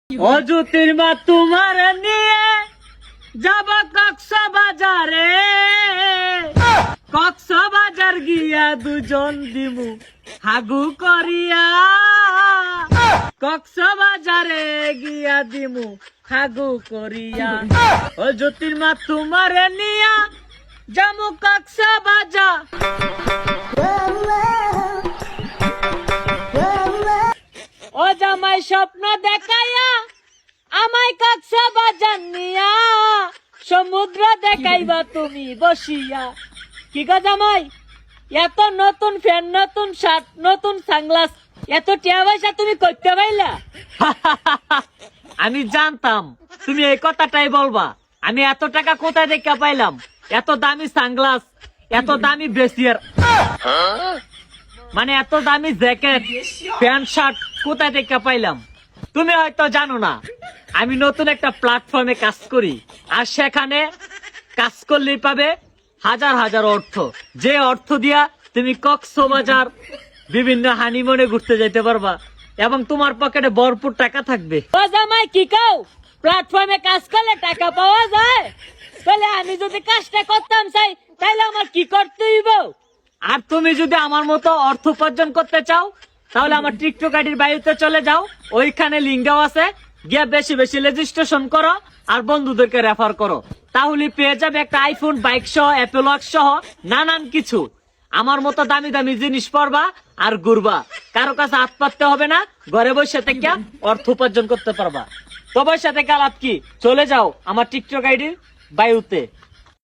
ও জ্যোতির মা তোমার নিয়ে যাব কক্সবাজারে, কক্সবাজার গিয়া দুজন দিমু হাগু করিয়া, কক্সবাজারে গিয়া দিমু হাগু করিয়া। ও জ্যোতির মা তোমার নিয়া যামু কক্সবাজার। ও জামাই স্বপ্ন দেখাইয়া আমায় কক্সবাজার নিয়া, সমুদ্র দেখাইবা তুমি বসিয়া। কি গো জামাই, এত নতুন ফ্যান, নতুন শার্ট, নতুন সানগ্লাস, এত টিয়া পয়সা তুমি করতে পাইলা? আমি জানতাম তুমি এই কথাটাই বলবা। আমি এত টাকা কোথায় দেখা পাইলাম? এত দামি সানগ্লাস, এত দামি ব্রেসিয়ার, মানে এত দামি জ্যাকেট, প্যান্ট শার্ট কোথায় দেখা পাইলাম? তুমি হয়তো জানো না, আমি নতুন একটা প্ল্যাটফর্মে কাজ করি, আর সেখানে কাজ করলেই পাবে হাজার হাজার অর্থ। যে অর্থ দিয়া তুমি কক্সবাজার বিভিন্ন হানিমুনে ঘুরতে যেতে পারবা এবং তোমার পকেটে ভরপুর টাকা থাকবে। ও জামাই কি কও, প্ল্যাটফর্মে কাজ করলে টাকা পাওয়া যায়? তাহলে আমি যদি কাজটা করতাম চাই, তাহলে আমার কি করতে হইব? আর তুমি যদি আমার মতো অর্থ উপার্জন করতে চাও, তাহলে আমার টিকটক আইডির বায়ুতে চলে যাও, ওইখানে লিঙ্ক দেওয়া আছে, গিয়ে বেশি বেশি রেজিস্ট্রেশন করো আর বন্ধুদেরকে রেফার করো, তাহলে পেয়ে যাবে একটা আইফোন, বাইক সহ, অ্যাপেল ওয়াচ সহ নানান কিছু। আমার মতো দামি দামি জিনিস পরবা আর ঘুরবা, কারো কাছে হাত পাততে হবে না, ঘরে বসে থেকে অর্থ উপার্জন করতে পারবা। তো বসে থেকে লাভ কি? চলে যাও আমার টিকটক আইডির বায়ুতে।